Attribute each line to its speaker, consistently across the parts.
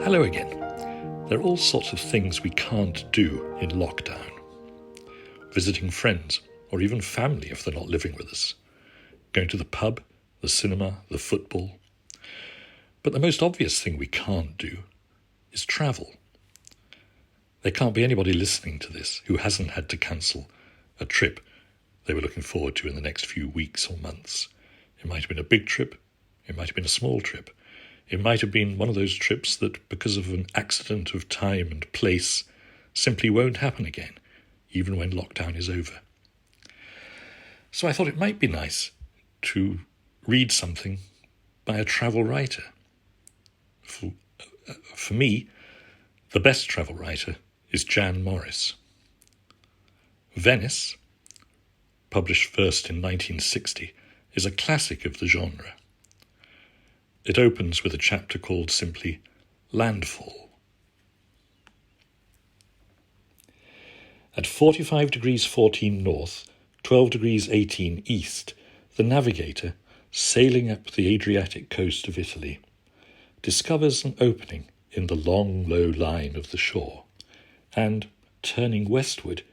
Speaker 1: Hello again. There are all sorts of things we can't do in lockdown. Visiting friends, or even family if they're not living with us. Going to the pub, the cinema, the football. But the most obvious thing we can't do is travel. There can't be anybody listening to this who hasn't had to cancel a trip they were looking forward to in the next few weeks or months. It might have been a big trip. It might have been a small trip. It might have been one of those trips that, because of an accident of time and place, simply won't happen again, even when lockdown is over. So I thought it might be nice to read something by a travel writer. For me, the best travel writer is Jan Morris. Venice, published first in 1960, is a classic of the genre. It opens with a chapter called simply Landfall. At 45 degrees 14 north, 12 degrees 18 east, the navigator, sailing up the Adriatic coast of Italy, discovers an opening in the long, low line of the shore, and, turning westward,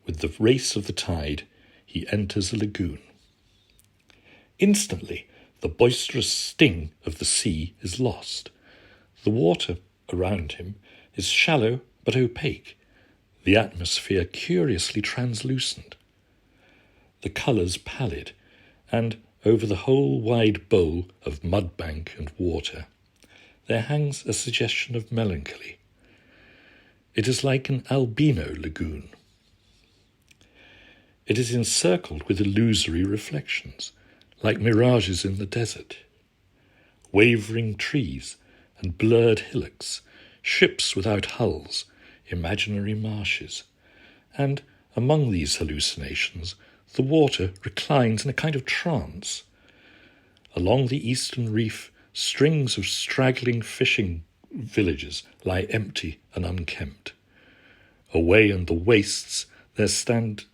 Speaker 1: with the race of the tide, he enters a lagoon. Instantly, the boisterous sting of the sea is lost. The water around him is shallow but opaque, the atmosphere curiously translucent, the colours pallid, and over the whole wide bowl of mudbank and water there hangs a suggestion of melancholy. It is like an albino lagoon. It is encircled with illusory reflections, like mirages in the desert. Wavering trees and blurred hillocks, ships without hulls, imaginary marshes, and among these hallucinations the water reclines in a kind of trance. Along the eastern reef, strings of straggling fishing villages lie empty and unkempt. Away in the wastes there stand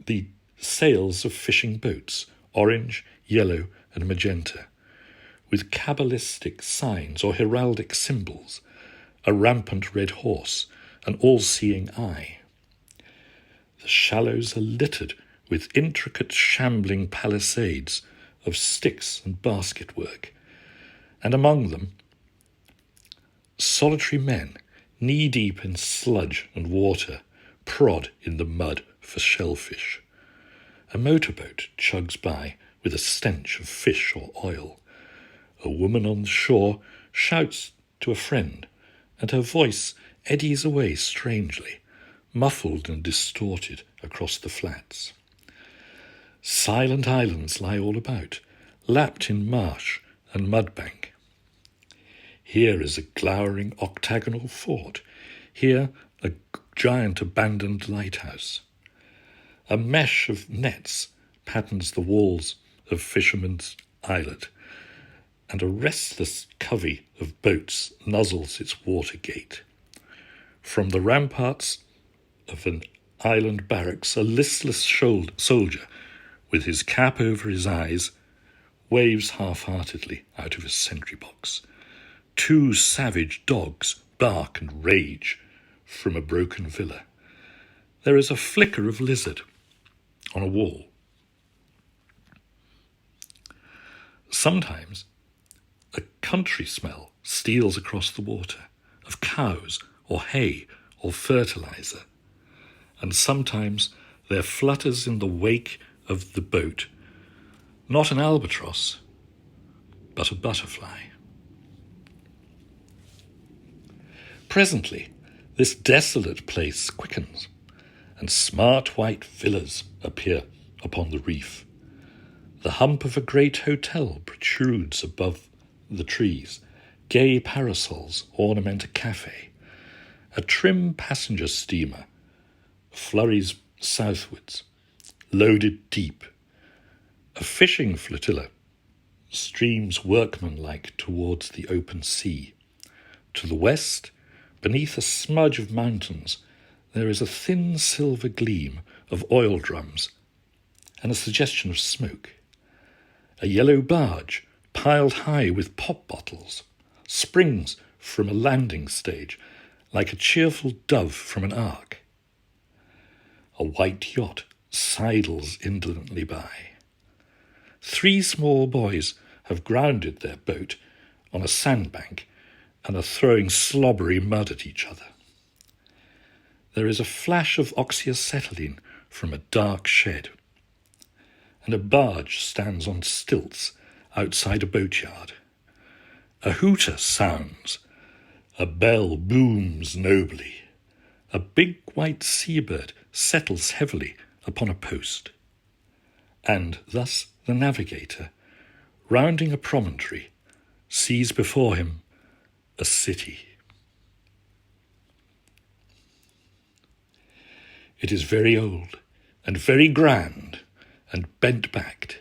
Speaker 1: the sails of fishing boats, orange, yellow and magenta, with cabalistic signs or heraldic symbols, a rampant red horse, an all-seeing eye. The shallows are littered with intricate shambling palisades of sticks and basket work, and among them solitary men, knee-deep in sludge and water, prod in the mud for shellfish. A motorboat chugs by with a stench of fish or oil. A woman on the shore shouts to a friend, and her voice eddies away strangely, muffled and distorted across the flats. Silent islands lie all about, lapped in marsh and mudbank. Here is a glowering octagonal fort, here a giant abandoned lighthouse. A mesh of nets patterns the walls of Fisherman's Islet, and a restless covey of boats nuzzles its water gate. From the ramparts of an island barracks, a listless soldier, with his cap over his eyes, waves half-heartedly out of his sentry box. Two savage dogs bark and rage from a broken villa. There is a flicker of lizard on a wall. Sometimes a country smell steals across the water, of cows or hay or fertilizer, and sometimes there flutters in the wake of the boat not an albatross, but a butterfly. Presently, this desolate place quickens, and smart white villas appear upon the reef. The hump of a great hotel protrudes above the trees. Gay parasols ornament a cafe. A trim passenger steamer flurries southwards, loaded deep. A fishing flotilla streams workmanlike towards the open sea. To the west, beneath a smudge of mountains, there is a thin silver gleam of oil drums and a suggestion of smoke. A yellow barge, piled high with pop bottles, springs from a landing stage, like a cheerful dove from an ark. A white yacht sidles indolently by. 3 small boys have grounded their boat on a sandbank and are throwing slobbery mud at each other. There is a flash of oxyacetylene from a dark shed, and a barge stands on stilts outside a boatyard. A hooter sounds, a bell booms nobly, a big white seabird settles heavily upon a post, and thus the navigator, rounding a promontory, sees before him a city. It is very old and very grand and bent-backed.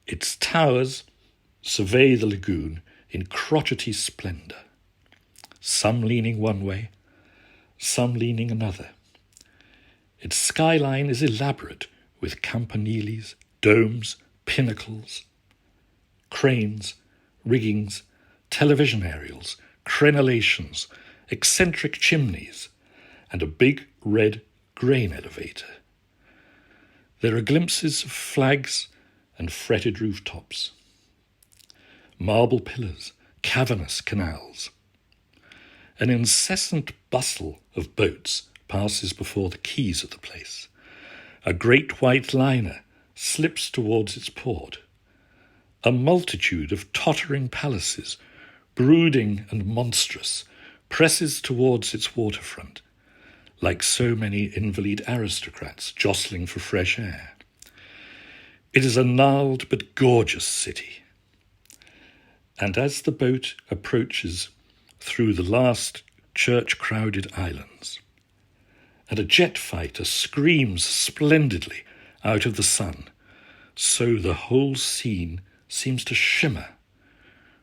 Speaker 1: Its towers survey the lagoon in crotchety splendour, some leaning one way, some leaning another. Its skyline is elaborate with campaniles, domes, pinnacles, cranes, riggings, television aerials, crenellations, eccentric chimneys, and a big red grain elevator. There are glimpses of flags and fretted rooftops, marble pillars, cavernous canals. An incessant bustle of boats passes before the quays of the place. A great white liner slips towards its port. A multitude of tottering palaces, brooding and monstrous, presses towards its waterfront, like so many invalid aristocrats jostling for fresh air. It is a gnarled but gorgeous city. And as the boat approaches through the last church-crowded islands, and a jet fighter screams splendidly out of the sun, so the whole scene seems to shimmer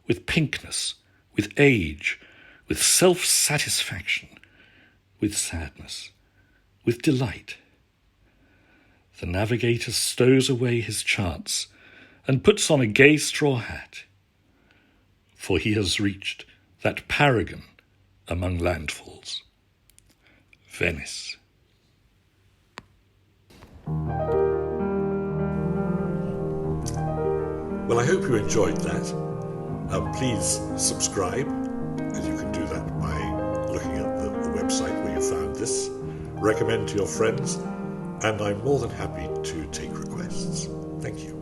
Speaker 1: with pinkness, with age, with self-satisfaction, with sadness, with delight. The navigator stows away his charts and puts on a gay straw hat, for he has reached that paragon among landfalls, Venice.
Speaker 2: Well, I hope you enjoyed that. Please subscribe, and you can do that by looking at the website where you found this. Recommend to your friends, and I'm more than happy to take requests. Thank you.